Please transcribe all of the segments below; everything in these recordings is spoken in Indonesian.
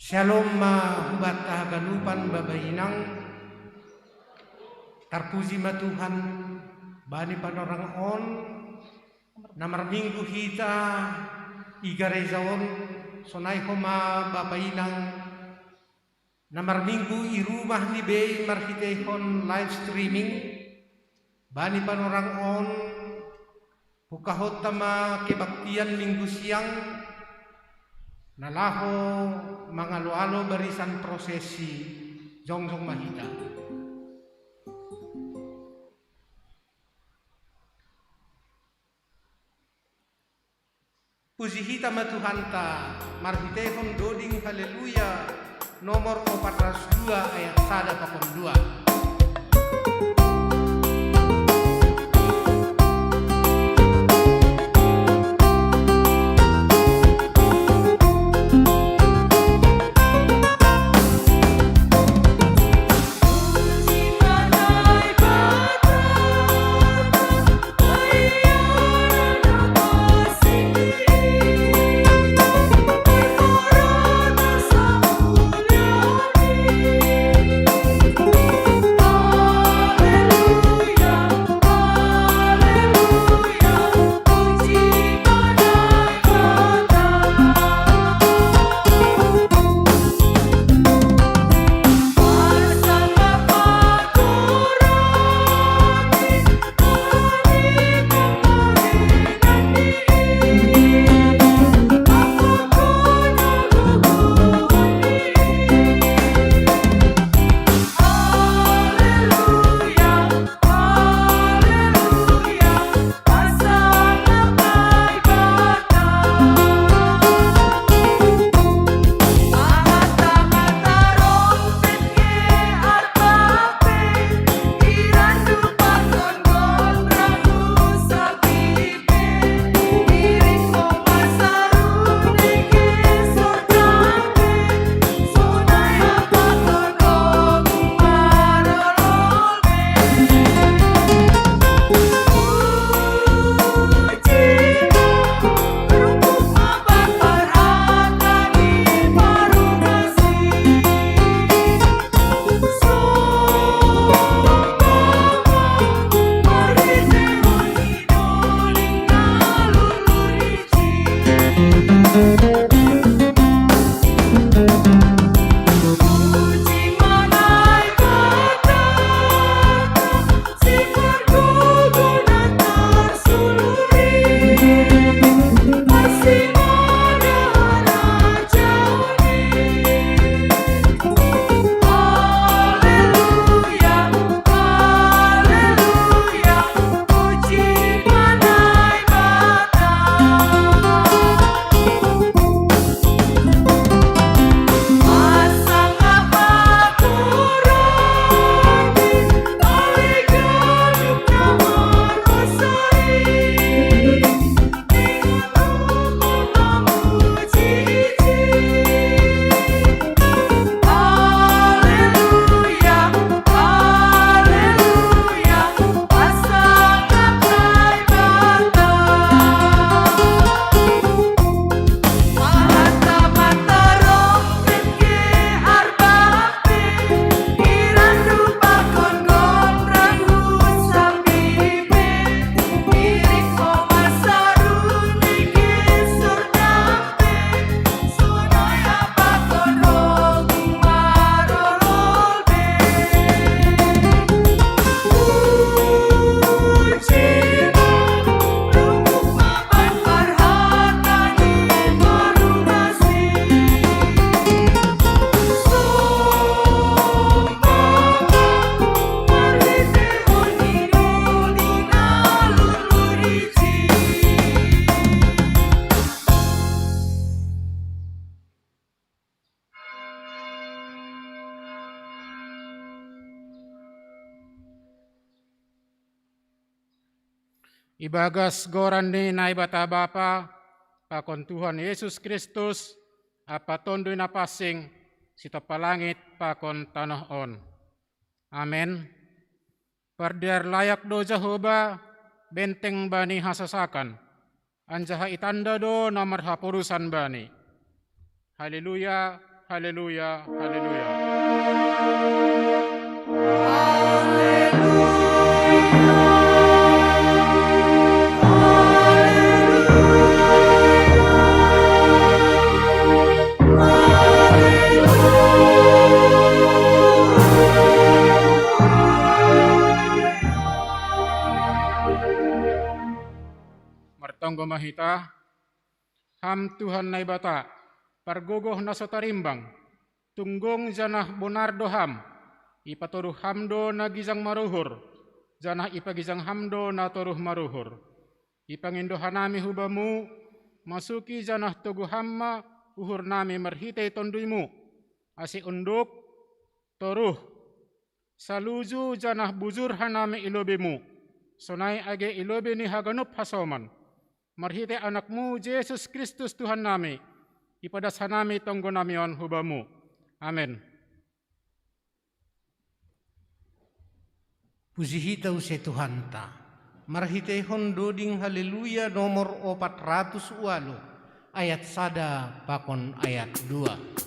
Shalom hubat ganupan babainang terpuji ma Tuhan bani panorang on namar minggu kita igarezaon sonai homa babainang namar minggu i rumah ni bei marhitehon live streaming bani panorang on hukahot tama kebaktian minggu siang nalaho mangalo-alo barisan prosesi jongjong mahita. Puji hita matuhanta marhitehon doding haleluya nomor 402 ayat 1 pakon 2. Ibagas gorande na ibata Bapa, pakon Tuhan Yesus Kristus, apa tondoy na pasing, sita palangit pakon tanah on. Amen. Pardiar layak do Jehovah, benteng bani hasasakan, anjaha itanda do namar hapurusan bani. Haleluya, haleluya, haleluya. Martonggo mahita, ham Tuhan nai bata, pargogoh na sotarimbang, tunggong janah bonardo ham, ipatoruh hamdo na gizang maruhur, janah ipagizang hamdo na toruh maruhur. Ipangindo hanami hubamu, masuki janah tugu hamma, uhur nami marhitay tonduimu, asi unduk, toruh, saluju janah buzur hanami ilobemu, sonai age ilobe ni haganup hasoman. Marhite anakmu Yesus Kristus Tuhan nami, ipadas hanami tonggo namion hubamu. Amin. Puji hitau se Tuhan ta. Marhite hondo ding haleluya nomor 400 walu. Ayat sada pakon ayat 2.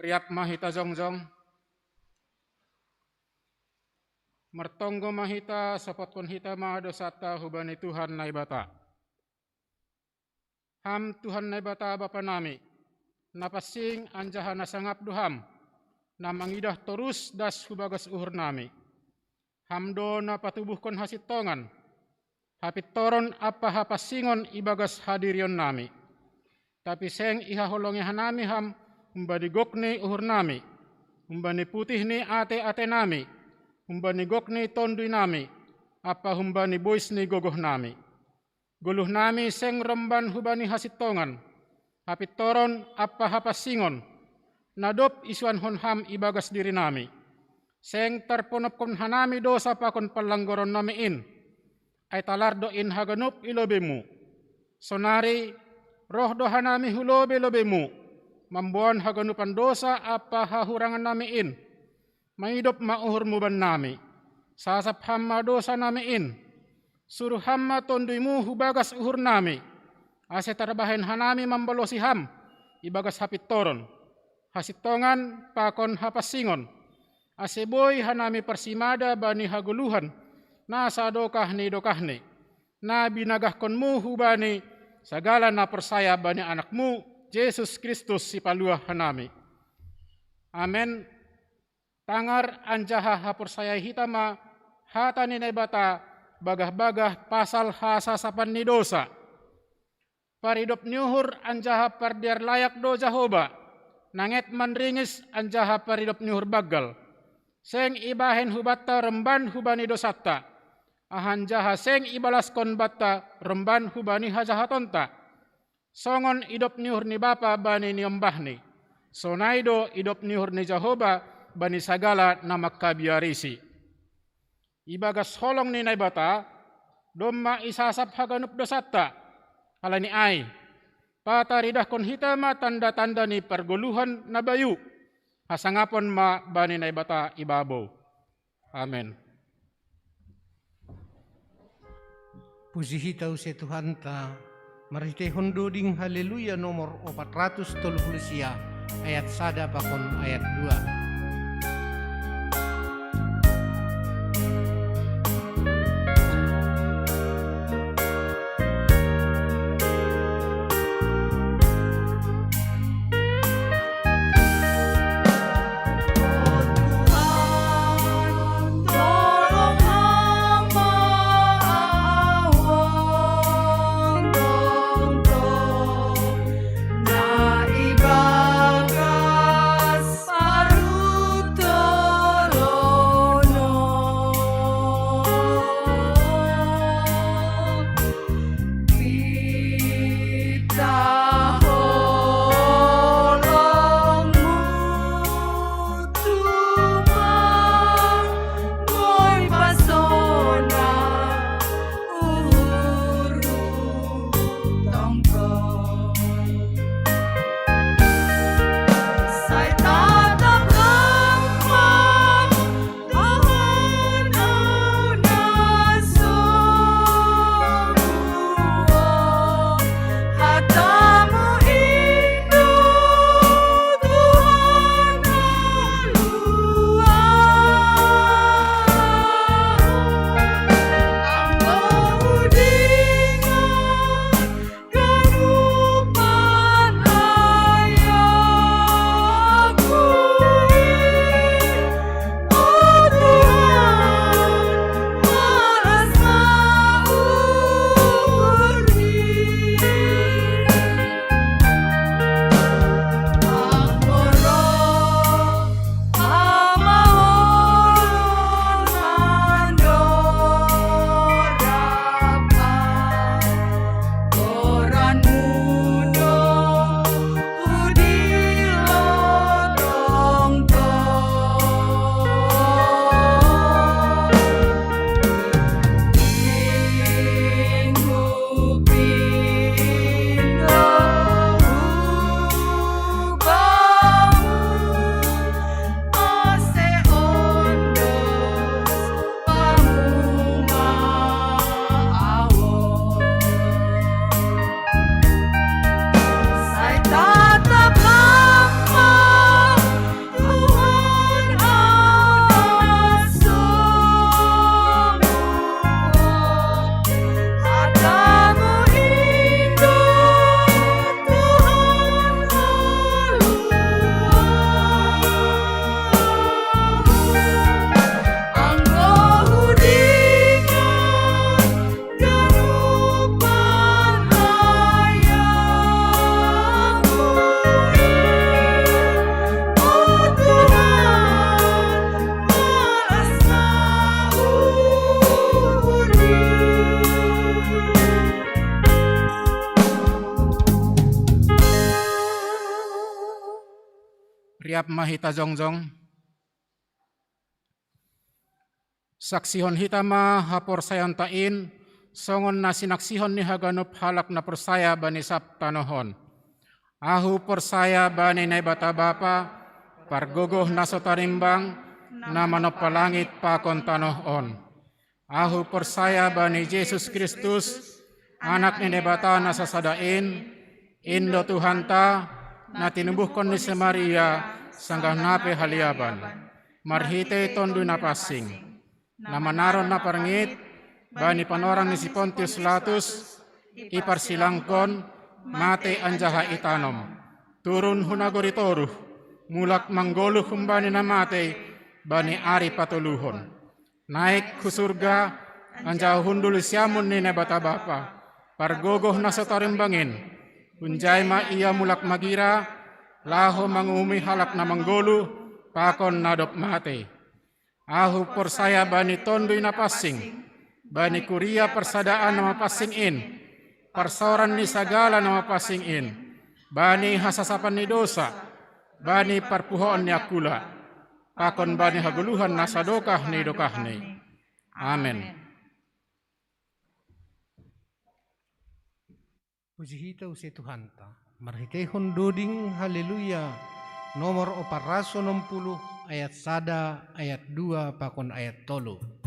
Riap mahita zongjong, martonggo mahita sapot kun hita mahadosata hubani Tuhan nai bata. Ham Tuhan nai bata bapa nami, napasing anjaha nasangap duham, na mangidah torus das hubagas uhur nami. Hamdo na patubuhkon hasit tongan, hapit toron apa hapasingon ibagas hadirion nami. Tapi seng ihaholongi hanami ham, umbani gokni uhur nami, umbani putih ni ate-ate nami, umbani gokni tondui nami, apa umbani bois ni gogoh nami. Guluh nami seng remban hubani hasitongan, hapit toron apa hapasingon, nadop isuan honham ibagas diri nami. Seng terponop kon hanami dosa pakon palanggoron nami in, ay talardo in haganup ilobemu. Sonari roh dohanami hulobe-lobemu, mambuan haganupan dosa apa hahurangan nami in, maidop mauhur muban nami, sasap hamma dosa nami in, suruh hamma tonduimu hubagas uhur nami, ase tarbahen hanami mambalosi ham, ibagas hapit toron, hasitongan pakon hapasingon, ase boy hanami persimada bani haguluhan, na sadokah ni dokahni, na binagahkonmu hubani, sagala na persaya bani anakmu, Yesus Kristus si paluah hanami. Amen. Tangar anjaha hapursaya hitama hata ni bata bagah-bagah pasal hasasapan ni dosa. Paridop nyuhur anjaha pardiar layak do Jahoba. Nanget manringis anjaha paridop nyuhur bagal. seng ibahen hubatta remban hubani dosatta, ahan jaha seng ibalaskon batta remban hubani hajahatonta. Songon idop niur ni bapa bani niombahni, sonaido idop niur ni Jehovah bani sagala namak kabiarisi. Ibagas holong ni naibata, domma isasap haganup dosatta, halani ai, pataridah kon hitama tanda-tanda ni pergoluhan na bayu, hasangapon ma bani naibata ibabo. Amen. Puji hitau se Tuhan ta, marite hondo ding haleluya nomor 430 ayat 1 pakon ayat 2. Riap mahita jongjong. Saksihon hitama hapor sayon tain, songon na sinaksihon ni haganup halak na persaya bani saptanohon. Ahu persaya bani naibata bapa, pargogoh na sotarimbang, na manopalangit pakon tanohon. Ahu persaya bani Yesus Kristus, anak ni naibata na sasadain, indo Tuhanta, na tinubuhkon ni si Maria, sanggah nape haliaban, marhite tondu na pasing, na manaron na parngit, bani panorang ni si Pontius Latus, iparsilangkon, mate anjaha itanom, turun hunagoritoruh, mulak manggoluh kumbani na mate, bani ari patuluhon, naik ku surga, anjaha hundul siamun ni nebata bapa, pargogoh na sotarimbangin, Unjay ma iya mulak magira, laho mangumi halak na manggolu, pakon nadop mate. Ahu persaya bani tondui na passing, bani kuria persadaan nama passing in, persoran ni sagala nama passing in, bani hasasapan ni dosa, bani perpuhoan ni akula, pakon bani haguluhan na sadokah ni dokah ni. Amen. Puji hita usi Tuhanta, marhitehon doding haleluya, nomor 460 ayat 1 ayat 2 pakon ayat 3.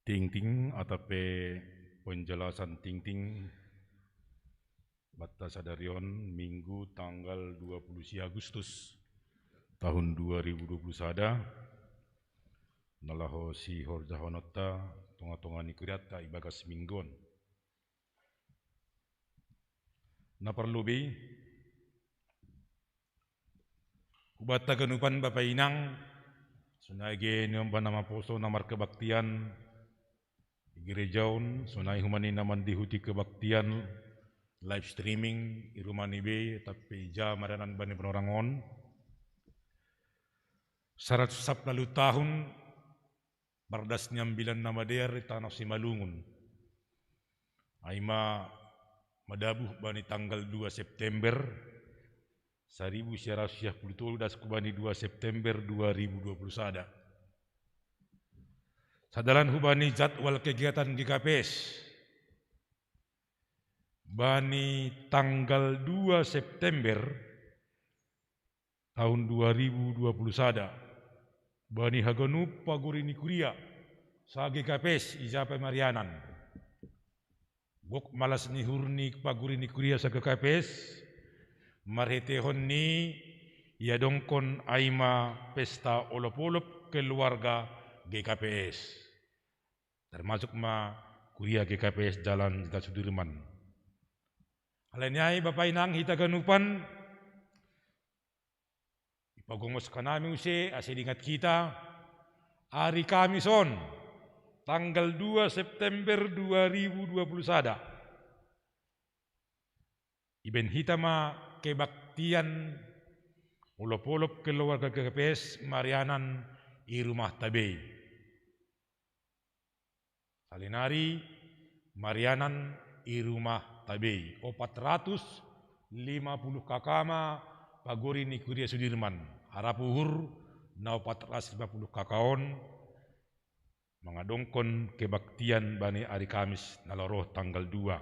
Ting-ting atape penjelasan ting-ting Batta Sadarion Minggu tanggal 20 Agustus tahun 2021 nalaho si Horjahonotta tonga-tonga ni kuriata ibagas minggon. Na perlubi kubata ganupan Bapak Inang sunage niom nama poso namar kebaktian gerejaun sunai humani naman dihuti kebaktian live streaming irumani be tapi ja maranan bani penorangon 100 lalu tahun bardas nyambilan nama der tanah Simalungun aima madabuh bani tanggal 2 September 1910 das kubani 2 September 2021 sadalan hubani jadwal kegiatan GKPS bani tanggal 2 September tahun 2020 sada bani haganup pagurini kuria sage kapes ijapa marianan bok malas ni hurni pagurini kuria sage kapes marhetehon ni ia dongkon aima pesta olop-olop keluarga GKPS termasuk kuria GKPS Jalan Jenderal Sudirman. Alanyai Bapak Inang hita ganupan ipagongos kanami use asidingat kita hari Kamison tanggal 2 September 2020 sada iben hitama kebaktian olop-olop keluarga GKPS Marianan i rumah Tabei salinari Marianan i rumah Tabei 450 kakama pagori ni Kuria Sudirman harapuhur na 450 kakaon mengadongkon kebaktian bani hari Kamis naloroh tanggal 2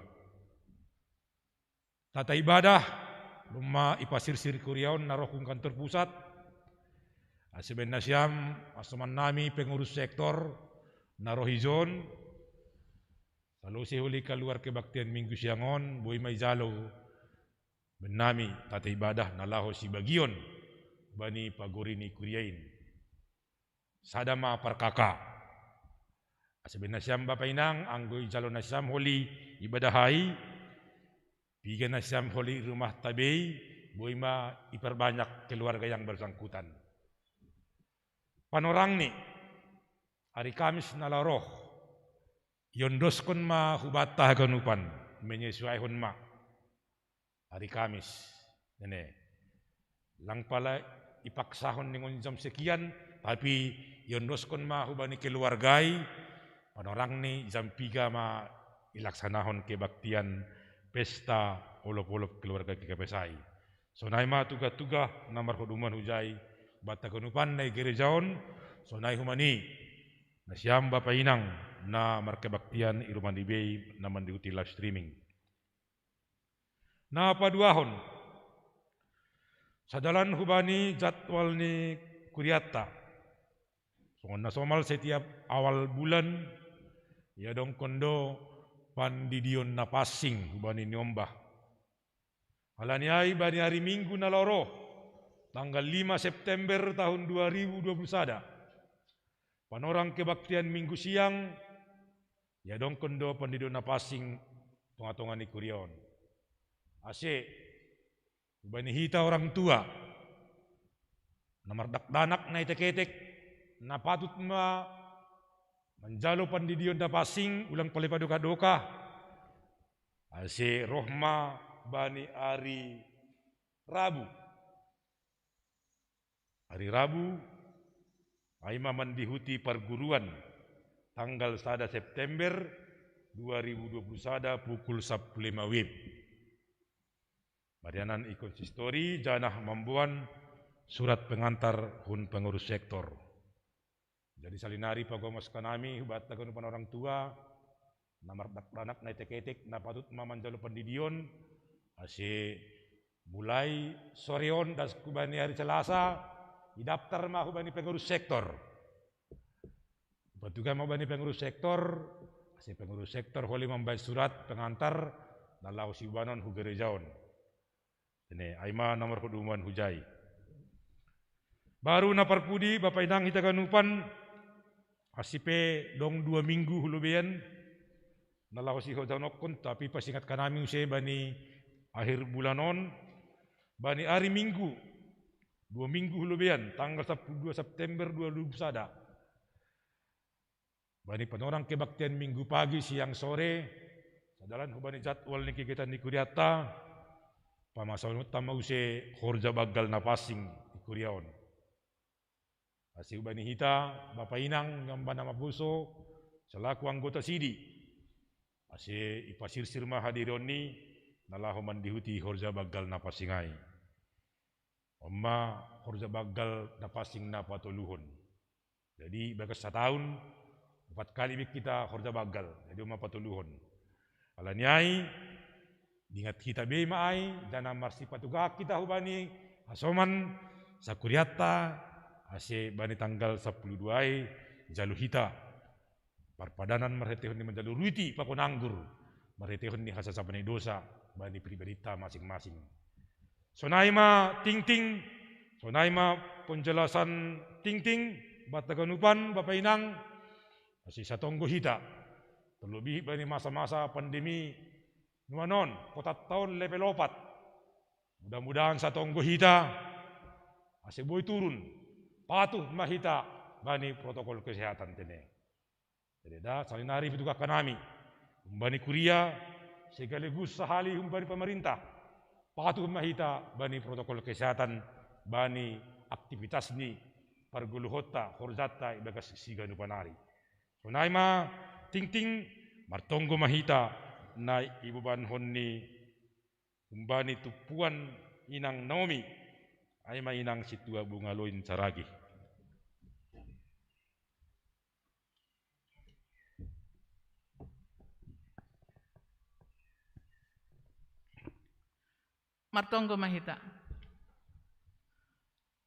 tata ibadah luma ipasirsir kuriaon naroh kantor pusat aseben nasyam asaman nami pengurus sektor naroh izon lalu sehuli keluar kebaktian minggu siangon boy may jalo benami tata ibadah nalaho si bagion bani pagorini kuriain sadama parkaka aseben nasyam Bapak Inang anggoy jalo nasyam holi ibadahai piga nasyam holi rumah Tabei boy ma iperbanyak keluarga yang bersangkutan panorang ni hari Kamis nalaroh yondoskon ma hubata ganupan menyesuaikan ma hari Kamis nene lang pala ipaksahon ningon jam sekian tapi yondoskon ma hubani keluargai panorang ni jam 3 ma ilaksanahon kebaktian pesta olop-olop keluarga KKPSai sonai ma tuga-tuga namar huduman hujai bata ganupan na gerejaon sonai humani nasyam Bapak Inang na markebaktian iruman dibei na mandiuti live streaming. Na paduahon sadalan hubani jadwal ni kuriata. Songon na somal setiap awal bulan ya dong kondo pandidion na passing hubani nyombah. Alaniai bani hari Minggu na loro tanggal 5 September tahun 2020 sada. Panorang kebaktian Minggu siang ya dong kondo pandidion na passing tonga-tonga ni kurion. Ase bani hita orang tua namardak danak na itek-etek na patut menjalo pandidion da passing ulang palipaduka-duka ase rohma bani hari Rabu aima mandihuti perguruan tanggal 1 September 2021 pukul 15 WIB. Marianan ikonsistori janah membuan surat pengantar hun pengurus sektor. Jadi salinari pagomos kanami hubat tagunupan orang tua namar anak na etek-etek na patut mamanjalo pendidion ase mulai soreon das kubani hari Selasa didaftar mah hubani pengurus sektor. Batuga mau bani pengurus sektor, si pengurus sektor holi membayar surat pengantar nalau si banon hu gerejaon. Ini aima nomor keduman hujai. Baru na parpudi Bapak Inang hita ganupan asipe dong 2 minggu hulubean nalau si hojanokon tapi pasingat kanami use bani akhir bulanon bani hari Minggu 2 minggu hulubean tanggal 2 September 2021 sada. Bani panorang kebaktian Minggu pagi siang sore sadalan hubani jadwal ni kegiatan di kuriata pamasawan utama use horja bagal na passing di kuriaon. Asi hubani hita Bapak Inang ngambana mapuso selaku anggota sidi. Asi ipasirsir mah hadironi nalahu mandihuti horja bagal na passingai. Amma horja bagal na passing na patuluhon. Jadi bagas setahun 4 kali kita horja bagal, jadi 40 patuluhon. Alanyai Dingat kita bema ai dana marsi patuga kita hubani asoman sakuriata ase bani tanggal 12 ai jalu hita parpadanan marhetehon ni menjalu ruiti pakon anggur marhetehon ni hasa sabani dosa bani pribadita masing-masing. Sonai ma ting-ting, sonai ma penjelasan ting-ting bataganupan Bapak Inang ase satonggo hita terlebih bani masa-masa pandemi nuanon kota tahun level 4. Mudah-mudahan satonggo hita ase boy turun patuh mahita bani protokol kesehatan tene. Jadi dah salinari petugas kanami bani kuria sekaligus sahali bani pemerintah patuh mahita bani protokol kesehatan bani aktivitas ni parguluhota horzata ibagas siganu panari. Sonaima ting-ting martonggo mahita na ibu banhon ni umbani tupuan inang Naomi ay mainang situa bunga loin saragi. Martonggo mahita.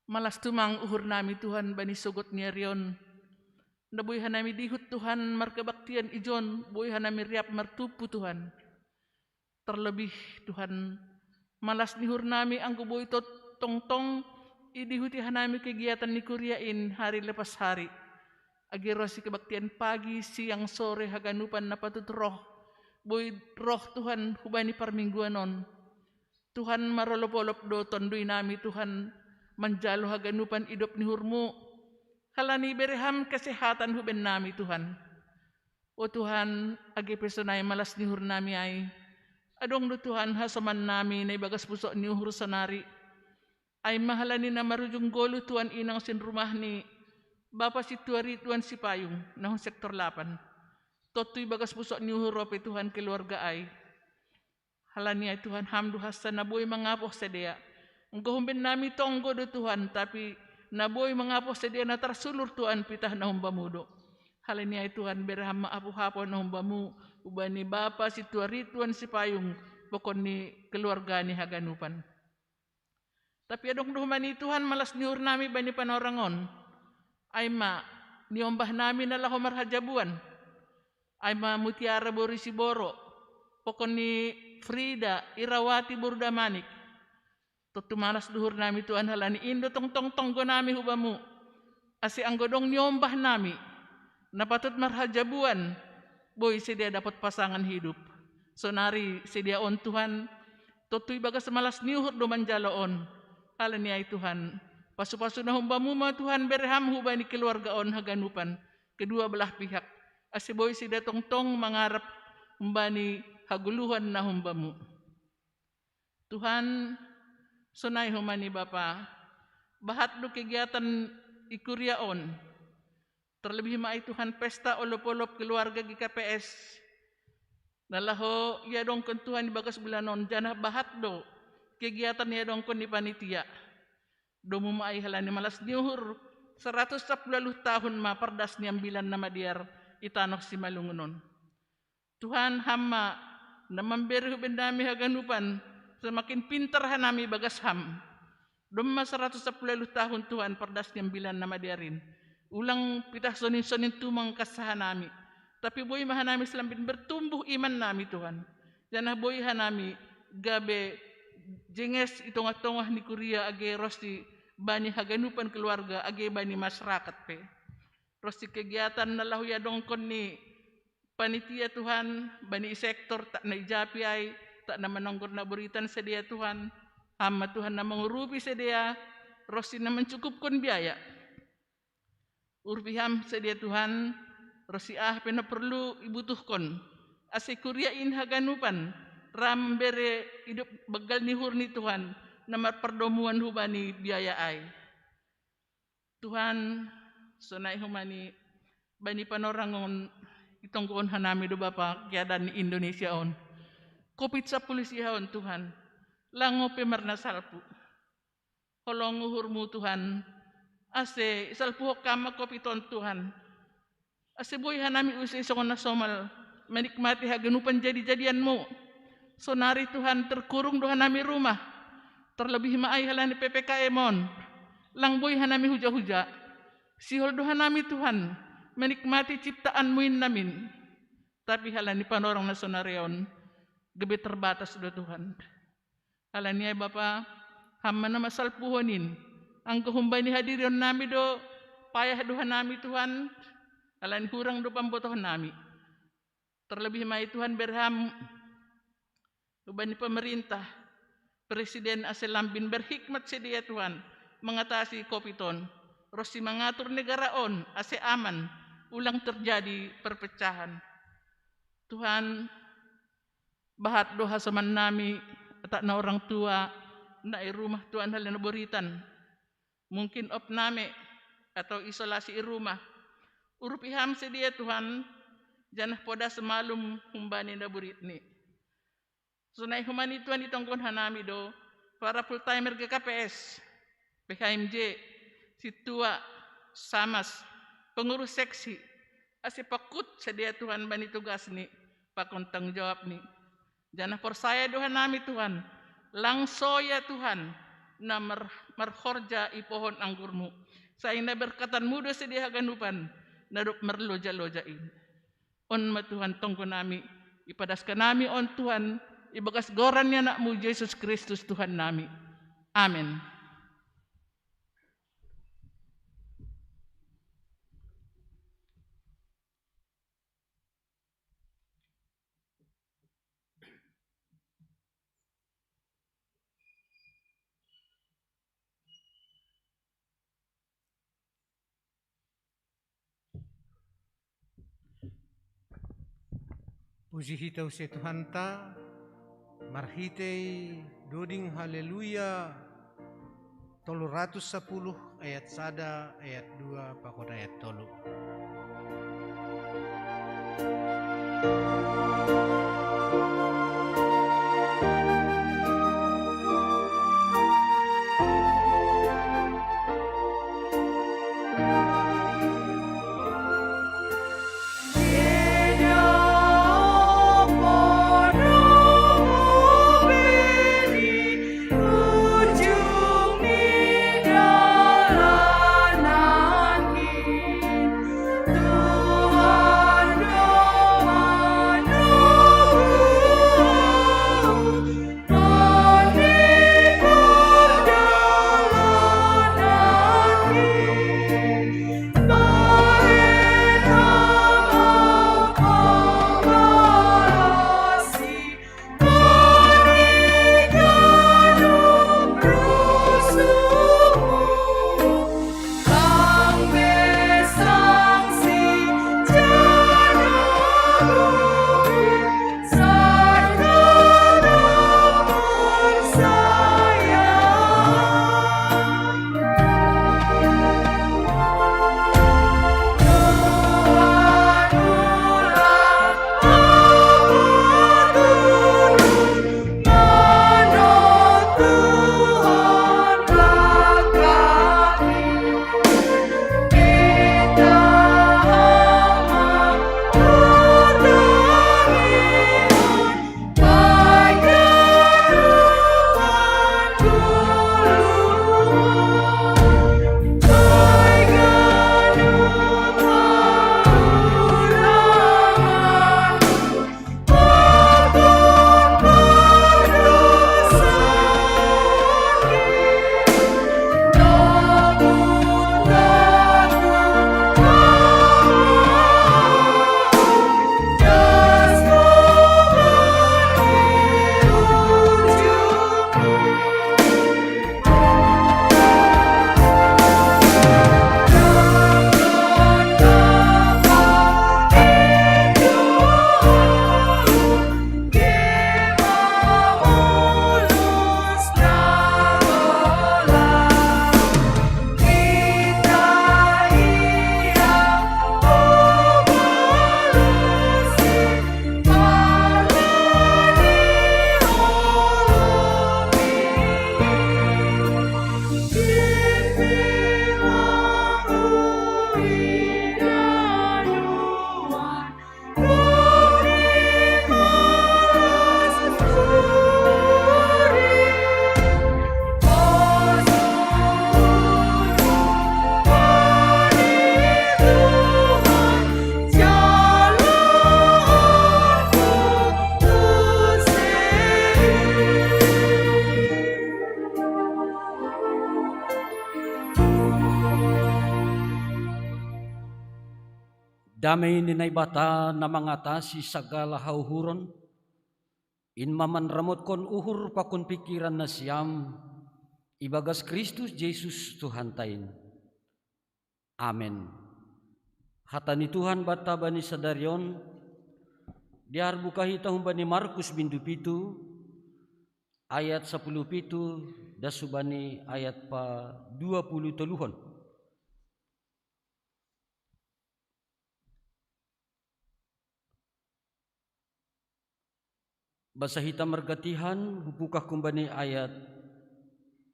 Malas tumang uhur nami Tuhan bani sogot nyerion. Nabuy hanami dihut Tuhan markebaktian ijon, buy hanami riap martupu Tuhan. Terlebih Tuhan, malas nihur nami anggo boy tot tong-tong idihuti hanami kegiatan ni kuriain hari lepas hari. Agirosi kebaktian pagi, siang, sore haganupan napatut roh. Boy roh Tuhan hubani parmingguanon. Tuhan marolop-olop do tondui nami Tuhan manjalo haganupan idop nihurmu. Halani bereham kesehatan huben nami Tuhan. O Tuhan, agi pesonay malas nihur nami ay. Adong do Tuhan hasaman nami na ibagas pusok nihur sonari. Ay mahalani na marujung golo Tuhan inang sin rumah ni Bapa si Tuari Tuhan si Payung nahong sektor 8. Totoy bagas pusok nihur rope Tuhan keluarga ay. Halani ay Tuhan hamdu hasan na boy mangapoh sedia. Nggohumben nami tonggo do Tuhan tapi naboy mangapoh sedia na tarsulur Tuhan pitah na humbamudo. Halani ay Tuhan berham maapu-hapo na humbamu ubani Bapa si Tuari Tuhan si Payung pokon ni keluarga ni haganupan. Tapi adong duhmani Tuhan malas niur nami bani panorangon. Ay ma niombah nami na laho marhajabuan. Ay ma Mutiara Borisi Boro pokon ni Frida Irawati Burdamanik. Totu malas duhur nami Tuhan halani indo tong-tong-tonggo nami hubamu. Asi anggodong nyombah nami. Napatut marhajabuan. Boy sedia dapat pasangan hidup. Sonari sedia on Tuhan. Totu ibaga semalas niuhur do manjaloon. Halani ay Tuhan. Pasu-pasu na humbamu ma Tuhan berham hubani keluarga on haganupan. Kedua belah pihak. Asi boy sedia tong-tong mangarap humbani haguluhan na humbamu. Tuhan sunay humani Bapa, bahat do kegiatan ikuriaon. Terlebih maay Tuhan pesta olop-olop keluarga GKPS. Nalaho iya dong kon Tuhan di bagas bulanon janah bahat do kegiatan iya dong kon di panitia. Do mo maay halani malas niuhur 110 tahun ma pardas niambilan nama diar itanok si malungunon. Tuhan hamma na mamberi hubendami haganupan semakin pintar hanami bagas ham. Dumma 110 tahun Tuhan perdas niambilan nama diarin. Ulang pitah sonin-sonin tumang kasahanami. Tapi boy mahanami selampin bertumbuh iman nami Tuhan. Janah boy hanami gabe jenges itong-atongah ni kuria age rosti bani haganupan keluarga age bani masyarakat pe. Rosti kegiatan nalahu ya dongkon ni panitia Tuhan bani sektor tak naijapi ay tak na mananggor na buritan sedia Tuhan. Hama Tuhan na mengurupi sedia. Rosi na mencukupkan biaya. Urpiham sedia Tuhan. Rosi pena perlu ibutuhkan. Ase kuriain haganupan. Ram bere hidup begal nihur ni Tuhan. Namar perdomuan hubani biaya ay. Tuhan sunay humani bani panorangon itonggoon hanami do Bapa kiadan ni Indonesia on. Kopit sa pulisihon Tuhan, lango pemarna salpu. Holong uhurmu Tuhan, ase salpuhok kama kopiton Tuhan. Ase boy hanami usay songon na somal, menikmati haganupan jadi-jadianmu. sonari Tuhan terkurung doha nami rumah, terlebih maai halani PPKM-on, langboy hanami huja-huja, sihol doha nami Tuhan, menikmati ciptaan muin namin, tapi halani panorang na sonarion, gebe terbatas do Tuhan. Halani ay Bapa, hamma na masal puhonin, ang kahumbay ni hadirion nami do, payah doha nami Tuhan, halani hurang do pambotohan nami. Terlebih mai Tuhan berham, ubani pemerintah, Presiden Aselambin berhikmat sedia Tuhan, mengatasi COVID-on, rosi mengatur negaraon, ase aman, ulang terjadi perpecahan. Tuhan, bahat doha saman nami, tak na orang tua, na rumah Tuhan halina boritan, mungkin op name, atau isolasi i rumah, urupiham sedia Tuhan, janah poda semalum humbani na buritni. Sunai humani Tuhan itongkon hanami do, para full timer ke KPS, PKMJ, situa, samas, pengurus seksi, asipakut sedia Tuhan bani tugas ni, pakon tanggung jawab ni. Janah persaya doha nami Tuhan, langsoya Tuhan, na marhorja i pohon anggurmu. Saina berkatan mudo sedia ganupan, naduk merloja-lojain. On ma Tuhan tongko nami, ipadaskan nami on Tuhan, ibagas gorannya anakmu Yesus Kristus Tuhan nami. Amin. Puji hitau se Tuhan ta, marhitei doding haleluya 310 ayat 1 ayat 2 pakon ayat 3. Tuhan doa Damay ni naibata na mangatasi sagala hauhuron, in mamanramot kon uhur pa kon pikiran na siyam, ibagas Kristus Jesus Tuhan tain. Amen. Hata ni Tuhan bata bani sadaryon, diar bukahita bani Markus bindu pitu, ayat 17 dasubani ayat pa 20 teluhon. Basa hitam mergatihan hupukah kumbani ayat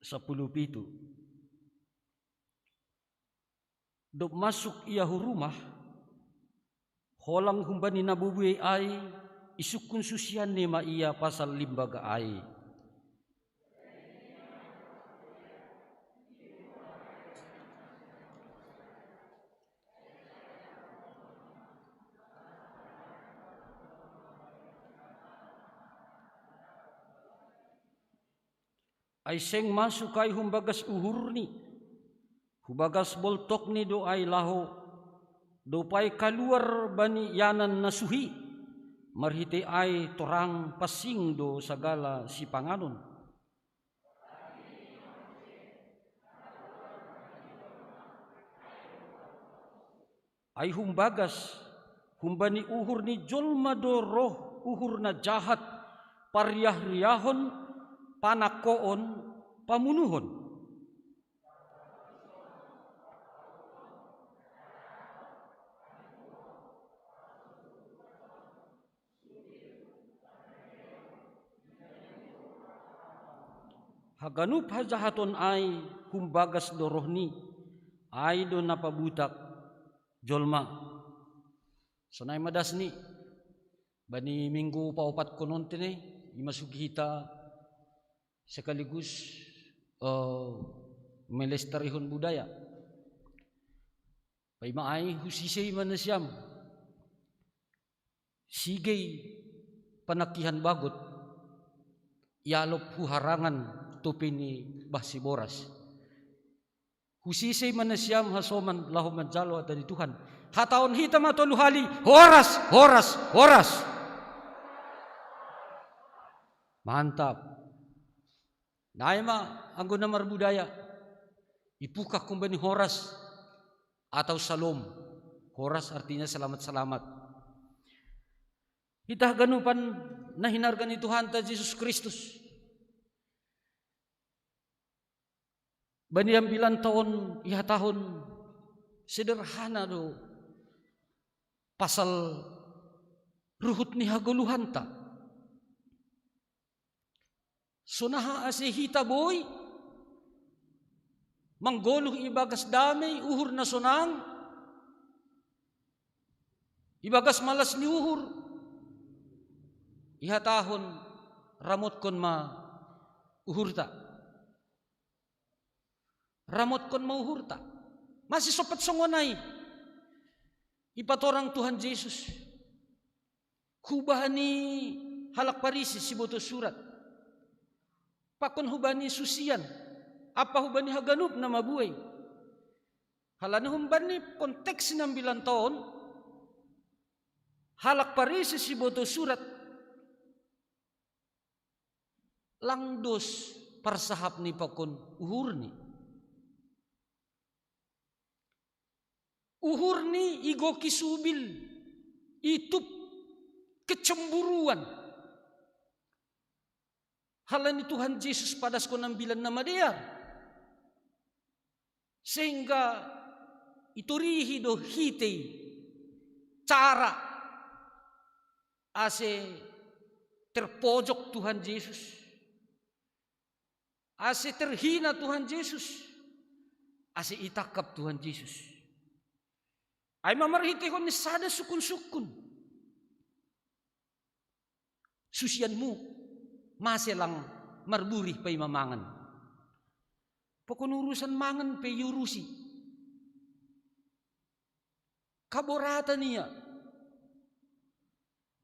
10 pitu. Dok masuk ia rumah, holang humbani nabubuy ay isukun susian nema ia pasal limbaga ay. Ay seng masuk ay humbagas uhur ni, hubagas boltok ni do ay laho, do pay kaluar bani yanan nasuhi, marhite ay torang pasing do sagala si panganon. Ay humbagas, humbani uhur ni jolma do roh uhur na jahat, paryah-riyahon, panakoon, pamunuhon. Haganup hajahaton ay humbagas dorohni, ay do napabutak jolma. Sanay madas ni, bani minggu paupat konon tine, imasuki hita sekaligus melestarihon budaya. Paimaay husisay manasyam, sigay panakihan bagot, yalop huharangan tupi ni Basiboras. Husisay manasyam hasoman lahoman jalo at dari Tuhan. Hataon hita matoluhali, horas, horas, horas. Mantap. Naima anggo na marbudaya, ipukak kumbani horas atau salom. Horas artinya selamat-selamat. Kita ganupan na hinargan ni Tuhan ta Jesus Kristus. Bani yang bilang tahun, iha tahun sederhana do pasal ruhut ni haguluhanta. Sunaha asihita boy, manggoluh ibagas damay, uhur na sunang, ibagas malas ni uhur, iha tahun ramot kon ma uhurta, ramot kon ma uhurta, masih sopat songonay, ipatorang Tuhan Yesus, hubani halak parisi si boto surat, pakon hubani susian, apa hubani haganup na mabuhay. Halani hubani konteks 9 tahun, halak parisi si boto surat, langdos parsahap ni pakon uhur ni. Uhur ni igo kisubil, itu kecemburuan. Halani Tuhan Yesus padas ko ng bilan nama dia. Sehingga iturihi do hite cara ase terpojok Tuhan Yesus. Ase terhina Tuhan Yesus. Ase itakap Tuhan Yesus. Ay mamarhite ko ni sada sukun-sukun. Susianmu maselang marburih pay mamangan. Pakunurusan mangan pay yurusi. Kaborata niya.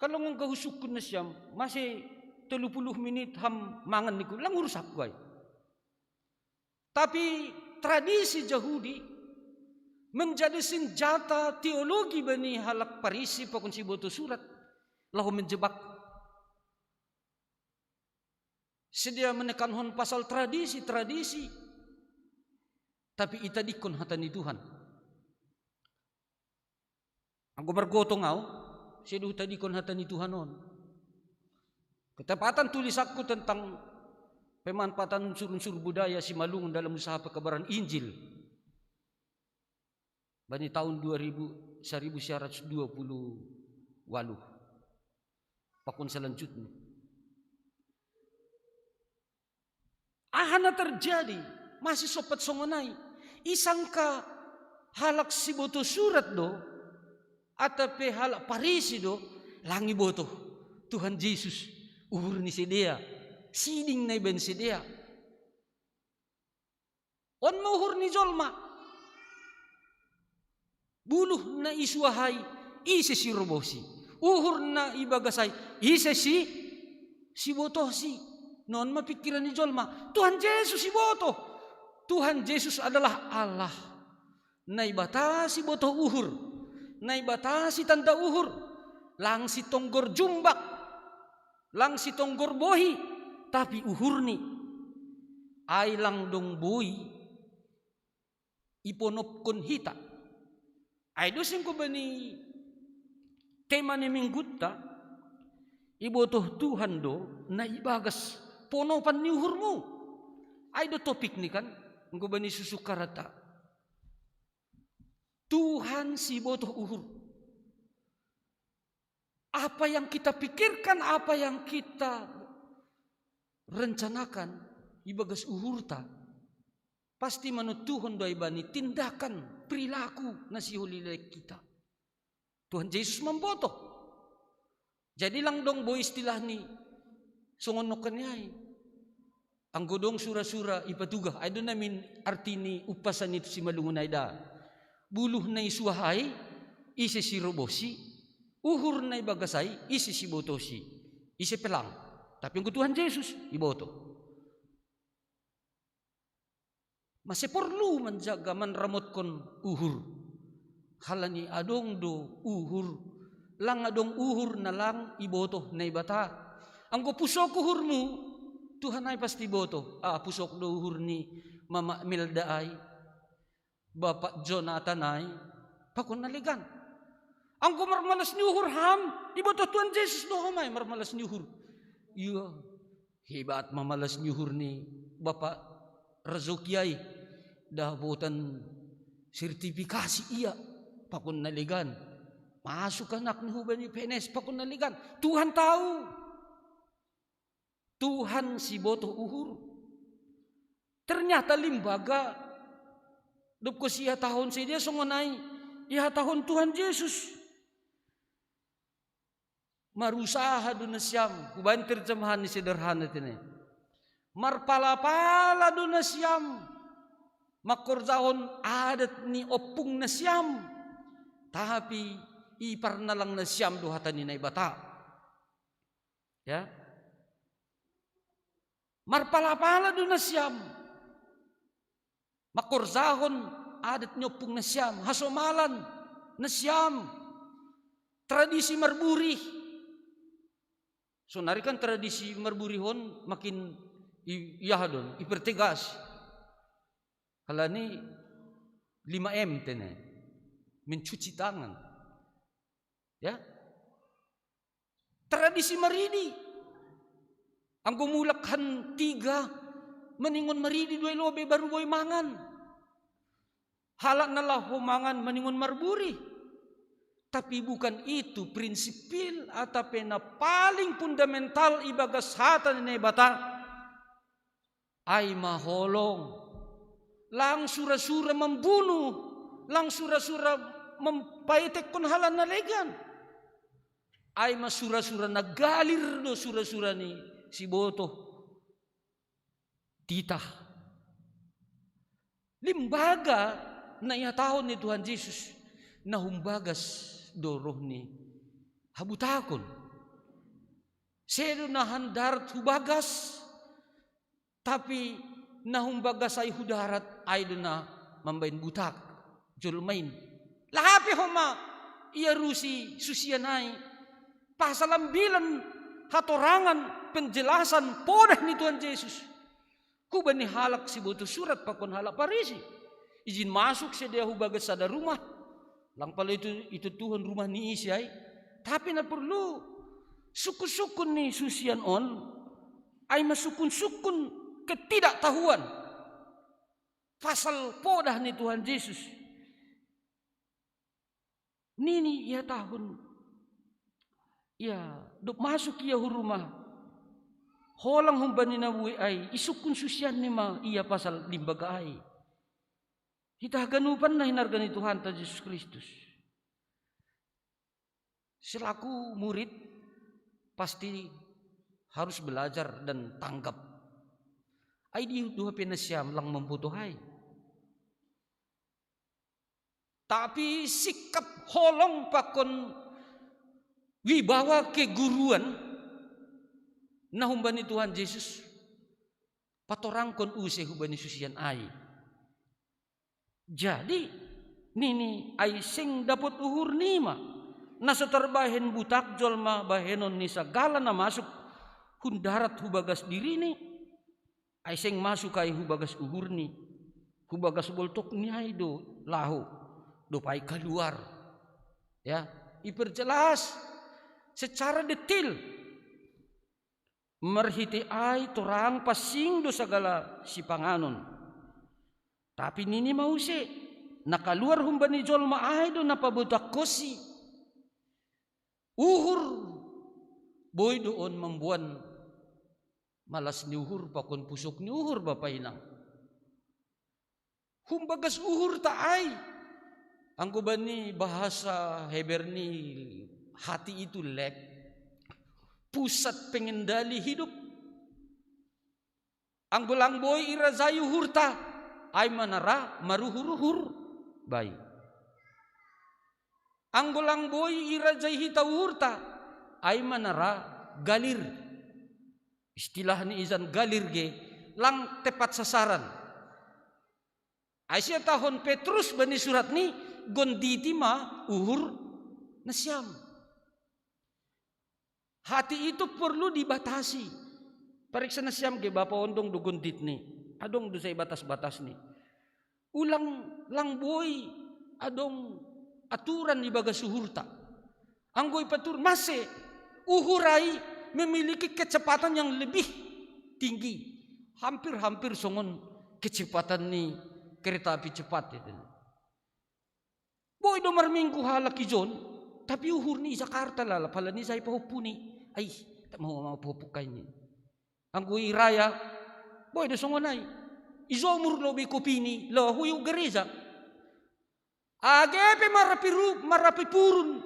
Kalong ang kahusukun na siyam, masih 30 menit ham mangan niku lang urusak ko ay. Tapi tradisi Yahudi menjadi senjata teologi bani halak Parisi pakon si boto surat lahu menjebak sedia menekan hon pasal tradisi tapi ita dikon hatani Tuhan aku bergotong au sedu tadi kon hatani Tuhan on ketepatan tulis aku tentang pemanfaatan unsur-unsur budaya Simalungun dalam usaha pekabaran Injil bani tahun 1920 walu pakun selanjutnya ahana terjadi masih sopat songonai isangka halak si boto surat do atape halak Parisi do langi boto Tuhan Yesus uhur ni sedia siding na ben sedia on mauhur ni jolma buluh na isuahai ise si robosi uhur na ibagasai ise si botosi non mapikiran ni jolma Tuhan Yesus si boto Tuhan Yesus adalah Allah na ibatasi boto uhur na ibatasi tanda uhur lang si tonggor jumbak lang si tonggor bohi tapi uhur ni ay lang dong boy iponop kon hita ay dosin ko ba ni tema ni minggutta ibotoh Tuhan do na ibagas ponopan ni uhur mo ay do topik ni kan ko ba ni susukarata Tuhan si botoh uhur apa yang kita pikirkan apa yang kita rencanakan ibagas uhurta pasti manut Tuhan do ibani tindakan perilaku nasi hulilek kita Tuhan Yesus membotoh jadi lang dong bo istilah ni songonokan yai ang godong sura-sura ipatugah ay doon namin arti ni upasan ito si Malungun ayda buluh na isuhay isi si robosi uhur na ibagasay isi si botosi isi pelang tapi ang Tuhan Yesus iboto masih perlu menjaga manramot kon uhur halani adong do uhur lang adong uhur na lang iboto na ibata ang pusok uhurmu Tuhan ay pasti boto pusok do uhur ni Mama Milda ay Bapak Jonathan ay pakon naligan ang marmalas ni uhur ham iboto Tuhan Yesus do hamay marmalas ni uhur iya hebat mamalas ni uhur ni Bapak Razokiay dabutan sertifikasi iya pakon naligan masuk anak ni huban ni PNS pakon naligan Tuhan tahu Tuhan si boto uhur ternyata limbaga dupko siya tahun si dia songonai iha tahun Tuhan Yesus marusaha dunasyam huban terjemahan ni sederhana tini marpala-pala dunasyam makorzahon adat ni opung nasyam tapi ipar na lang nasyam duhatan ni naibata ya marpala-pala dunasyam makorzahon adat ni opung nasyam hasomalan nasyam tradisi marburi so narikan tradisi marburihon makin iyahadon ipertegas halani 5M tene mencuci tangan ya tradisi maridi ang gumulakhan 3 meningon maridi 2 lobe baru boy mangan halak nalah humangan meningon marburi tapi bukan itu prinsipil atau pena paling fundamental ibagas hatan ni bata ay maholong lang sura-sura membunuh lang sura-sura mempaitek kon halan na legan ay masura-sura nagalir do sura-sura ni si boto titah limbaga na ihatahon ni Tuhan Yesus na humbagas doroh ni habutakon sedo na handarat hubagas tapi na humbagas ay hudarat ay do na mambayin butak Julmain. Lahapi homa ia rusi susianai. Pasal 9 hatorangan penjelasan podah ni Tuhan Yesus. Kuba ni halak si butuh surat pakon halak Parisi. Izin masuk sedia hubaga sada rumah. Lang pala itu Tuhan rumah ni isiai. Tapi na perlu sukun-sukun ni susian on. Ay masukun-sukun ketidaktahuan. Pasal podah ni Tuhan Yesus. Nini ia tahun. Ya, duk masuk ia rumah. Holang humbani na buwi ay isukun susian ni ma ia pasal limbaga ay. Kita ganupan na hinarga ni Tuhan ta Yesus Kristus. Selaku murid pasti harus belajar dan tanggap. Ay di duha pinasyam lang membutuhay. Tapi sikap holong pakon wibawa keguruan na humbani Tuhan Yesus patorangkon use humbani susian ay. Jadi nini ay sing dapat uhur nima nasa terbahen butak jolma bahenon ni sagala na masuk hundarat hubagas diri ni ay sing masuk ay hubagas uhur ni hubagas boltok ni ay do lahu do pay keluar ya iperjelas secara detail merhiti ay torang pasing do sagala si panganon. Tapi nini mau se nakaluar humbani jolma ay do napabutak kosi. Uhur boy doon membuan malas ni uhur pakon pusok ni uhur bapainang. Humbagas uhur ta ay. Ang kubani bahasa Heber ni hati itu lek, pusat pengendali hidup. Ang gulang boy irazayu hurta, ay manara maruhur-hur bay. Ang gulang boy irazay hitaw hurta, ay manara galir. Istilah ni izan galir ge, lang tepat sasaran. Ay siya tahon Petrus bani surat ni, gonditi ma uhur na siyam. Hati itu perlu dibatasi. Pariksa na siyam ke bapa ondong dugundit ni. Adong do say batas-batas ni. Ulang lang boy adong aturan ibaga suhurta. Ang goy patur mase uhuray memiliki kecepatan yang lebih tinggi. Hampir-hampir songon kecepatan ni kereta api cepat itu. Boy do marminggu halak ijon, tapi uhur ni Jakarta lala pala ni say pahupuni. Ay, tak mau pahupukay ni. Ang gui raya, boy do songonay. Izomur lobi kopini, lo huyu gereza. Agepe marapi purun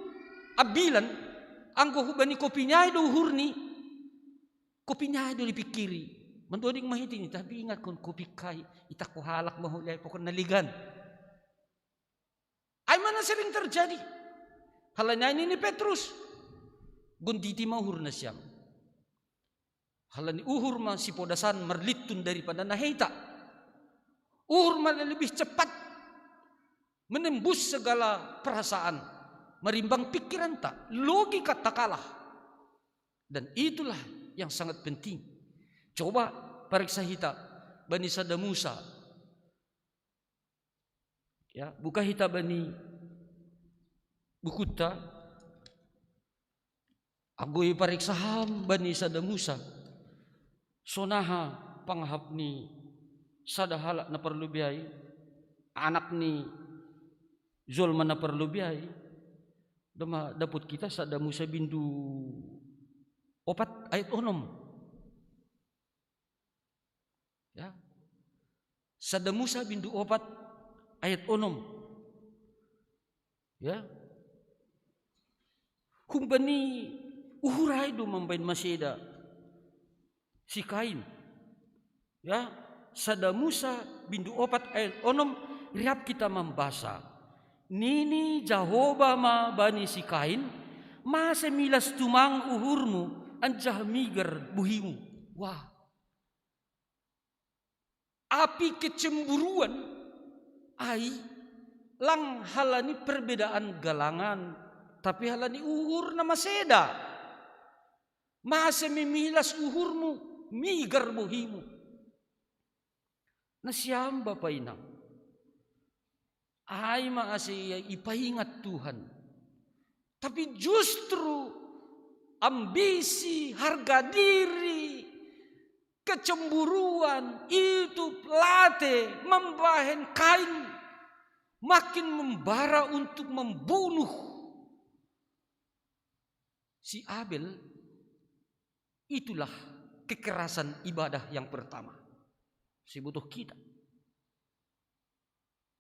abilan, ang guhubani kopinya do uhur ni. Kopinya do dipikiri. Mandoding mahiti ni, tapi ingat kon kopi kay, itak ko halak mahulay pokon naligan. Ay mana sering terjadi. Halanya ini Petrus. Gunditi mahur na siyam. Halani uhur ma si podasan merlitun daripada nahita. Uhur ma lebih cepat menembus segala perasaan. Merimbang pikiran tak. Logika tak kalah. Dan itulah yang sangat penting. Coba pariksa hita bani sada Musa. Ya, buka hita bani bukuta. Agoy pariksaham bani sada Musa. Sonaha panghap ni sada halak na perlu biay. Anak ni Zolma na perlu biay. Dama dapot kita sada Musa bindu 4 ayat 6. Ya. Sada Musa bindu 4 ayat 6. Ya. Kumbani uhuray do mambain maseda si Kain. Ya, sada Musa bindu 4 ayat 6 riap kita membasa. Nini Jehovah ma bani si Kain, ma semilas tumang uhurmu anjah miger buhimu. Wah. Api kecemburuan ay lang halani perbedaan galangan, tapi halani uhur nama seda. Masa memilas uhurmu, migar bohimu. Nasyam Bapak Inang. Ay maasaya ipaingat Tuhan. Tapi justru ambisi, harga diri, kecemburuan itu latih membahen kain makin membara untuk membunuh si Abel. Itulah kekerasan ibadah yang pertama. Si butuh kita.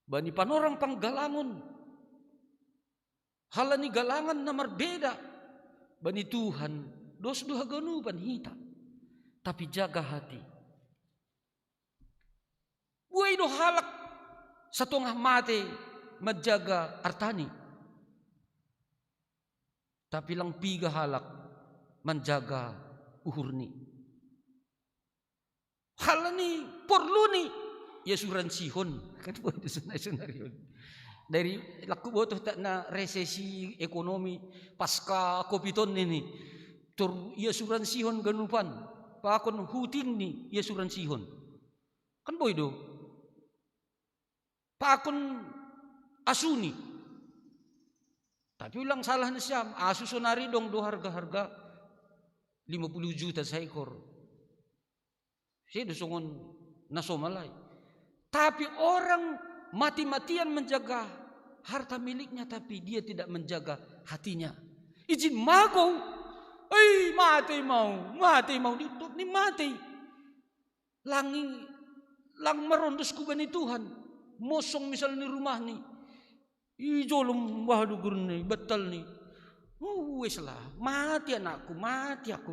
Bani panorang panggalangon. Halani galangan nomor beda. Bani Tuhan. Dos duha ganuban hita. Tapi jaga hati. Buai do halak. Satongah mate menjaga artani. Tapi lang piga halak menjaga uhurni. Halani porluni Yesuran sihon kan po itu senaryo. Dari laku botoh tak na resesi ekonomi pasca Covidon ini. Tur Yesuran sihon ganupan. Pakon huting ni Yesuran sihon. Kan boy do. Pakon asuni. Tapi ulang salah na siya. Asu sonari dong do harga-harga 50 juta sa ekor. Siya dosongon nasomalay. Tapi orang mati-matian menjaga harta miliknya, tapi dia tidak menjaga hatinya. Izin magaw, ay mati mau ditutup ni mati. Lang marondos ko ba ni Tuhan? Mosong misal ni rumah ni. Ijolom wahadugur ni, batal ni. Wes lah, mati anakku, mati aku.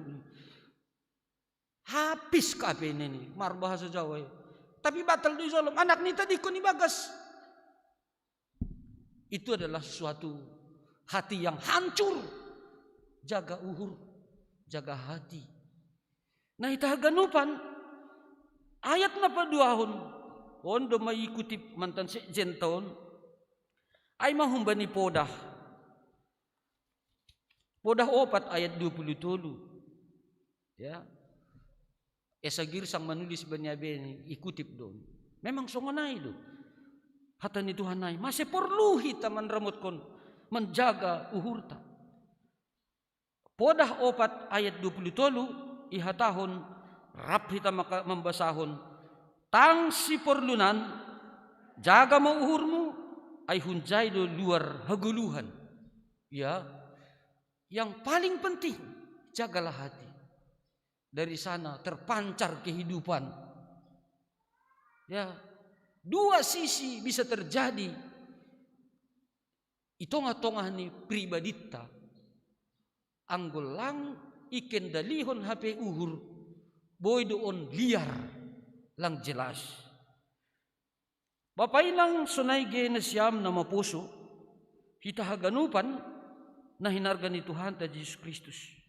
Habis kape ini, mar bahasa Jawa. Tapi batal di zolom. Anak ni tadi ko ni Bagas. Itu adalah suatu hati yang hancur. Jaga uhur, jaga hati. Nah itah ganupan ayat napa duahon. Ondo may ikutip mantan si jenton. Ay mahumbani podah. Podah 4 ayat 27. Ya. Esagir sang manulis banyabe ikutip doon. Memang songanay do. Hata ni Tuhan ay masih perlu hita manramot kon menjaga uhurta. Podah 4 ayat 27 ihatahon rap hita maka membasahon tang si perlunan jaga mo uhurmu ay hunjay do luar haguluhan. Ya. Yang paling penting jagalah hati. Dari sana terpancar kehidupan. Ya, dua sisi bisa terjadi. Itong-atongah ni pribadita. Anggolang iken dalihon HP uhur. Boy doon liar. Lang jelas. Bapak ilang sunay na siyam na mapuso. Hitahaganupan na hinarga ni Tuhan ta Jesus Kristus.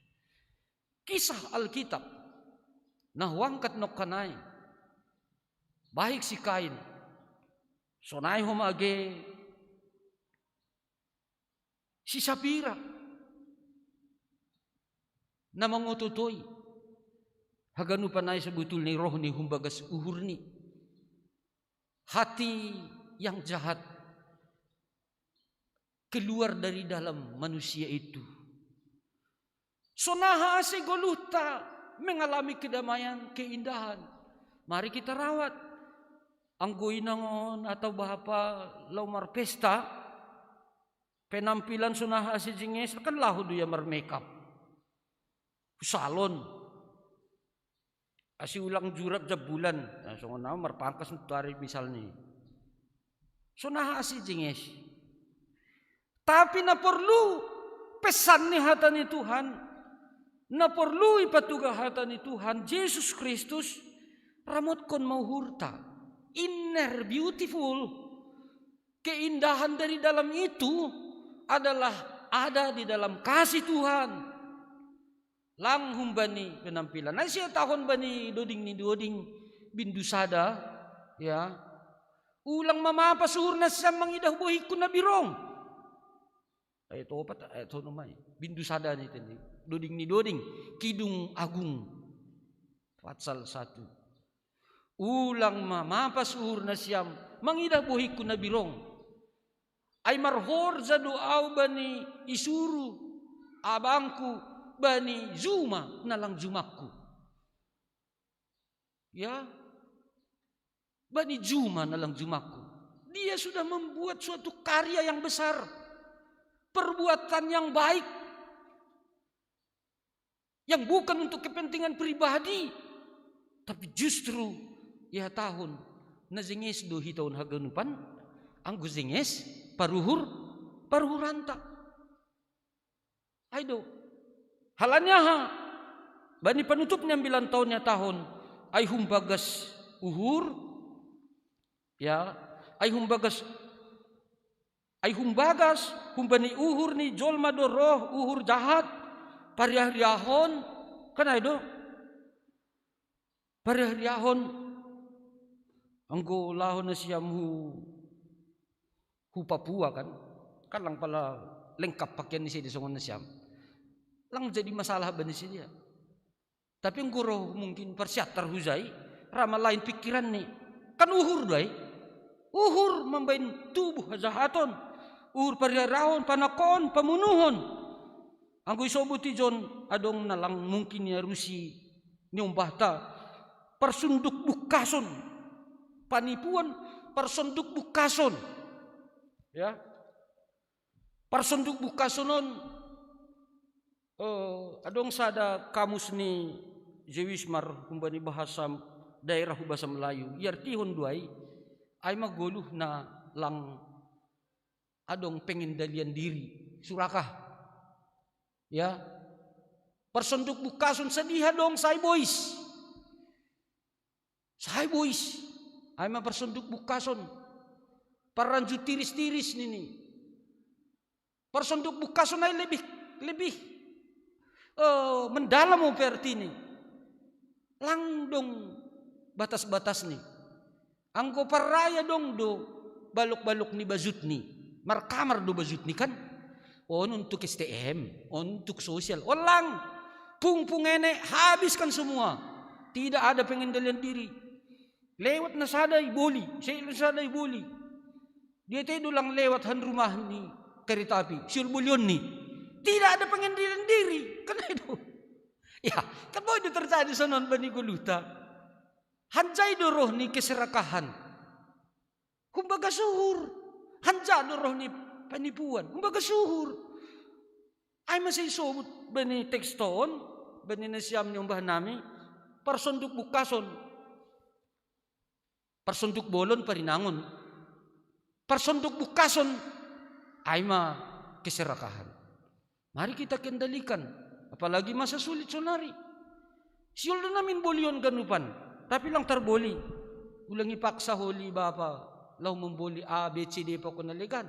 Kisah Alkitab na huangkat nok kanay bahik si Kain sonay humage si Sapira na mangututoy haganupan ay sa butul ni roh ni humbagas uhur ni hati yang jahat keluar dari dalam manusia itu. Sonaha si goluta mengalami kedamaian, keindahan. Mari kita rawat. Ang guinangon atau bahapa laumar pesta, penampilan sonaha si jinges kan lahu dia mar makeup. Salon. Asi ulang jurap jab bulan. Nah, so na mar pangkas tari misalnya. Sonaha si jinges. Tapi na perlu pesan ni hata ni Tuhan. Na perlu ipatugahatan ni Tuhan Yesus Kristus ramot kon mauhurta inner beautiful keindahan dari dalam itu adalah ada di dalam kasih Tuhan lang humbani penampilan na siya tahon bani doding ni doding bindusada ya Ulang mamapas uhur na siyam mangidah buhi ko na birong. Ayat opat, ayat nomay. Bindu sada ni tadi. Doding ni doding. Kidung agung. Pasal 1. Ulang mamapas uhur na siyam mangidah buhi ko na birong. Ay marhor za doaw bani isuru abangku bani zuma nalang zumakku. Ya, bani Juma nalang Jumaku. Dia sudah membuat suatu karya yang besar, perbuatan yang baik, yang bukan untuk kepentingan pribadi, tapi justru ya tahun nazinges do hitahun haganupan, anggo zinges paruhur ranta. Aido, halanya ha, bani penutupnya 9 tahunnya tahun. Ay humbagas uhur, ya, ay humbagas humbani uhur ni jolma do roh uhur jahat pariah-riahon kan do pariah-riahon anggo lahon na siyam hu Papua kan lang pala lengkap pakaian ni siya songon na siyam lang jadi masalah bani siya. Tapi nguro mungkin persiatar huzai rama lain pikiran nih kan uhur dai uhur membain tubuh jahaton uhur pariaraon panakon pamunuhon anggo isobuti jon adong nalang mungkin ya rusi nyombahta persunduk bukason panipuan persunduk bukason ya persunduk bukasonon adong sada kamus ni Jewismar kumbani bahasa daerah bahasa Melayu yartihon duai ay maguluh na lang adong pengendalian diri surakah ya persenduk bukasun sedih dong say boys ay ma persenduk bukasun paranju tiris-tiris nini persenduk bukasun ay lebih mendalam operti ini lang dong batas-batas nih angko paraya dong do balok-balok ni bazut ni markamar do bazut ni kan untuk STM untuk sosial lang pung ene habiskan semua tidak ada pengendalian diri lewat na saday boli saday boli dia tedo lang lewat han rumah ni kereta api sirbulyon ni tidak ada pengendalian diri kan itu ya kan mau itu terjadi sonon bani guluta hanjai doroh ni keserakahan kumbaga suhur hanjai doroh ni penipuan kumbaga suhur ay masih sobut bani tekston bani nasyam nyombah nami personduk bukason personduk bolon parinangon personduk bukason ay ma keserakahan. Mari kita kendalikan. Apalagi masa sulit sonari. Siul namin bolion ganupan. Tapi lang tarboli. Ulang ipaksa holi bapa. Law memboli A, B, C, D pa ko naligan.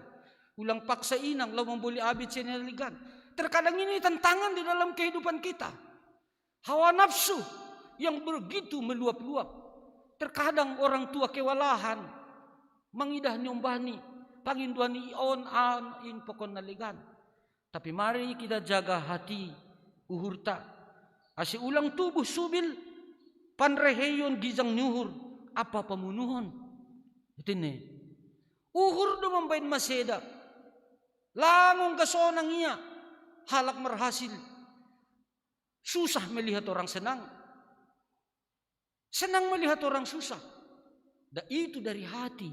Ulang paksa inang. Law memboli A, B, C, naligan. Terkadang ini tantangan di dalam kehidupan kita. Hawa nafsu yang begitu meluap-luap. Terkadang orang tua kewalahan. Mangidah nyombani. Panginduani on in pa ko naligan. Tapi mari kita jaga hati uhurta. Asi ulang tubuh subil panreheyon gizang nyuhur apa pamunuhon. Itu nih. Uhur do membain maseda. Langong kasonang iya halak merhasil. Susah melihat orang senang. Senang melihat orang susah. Da itu dari hati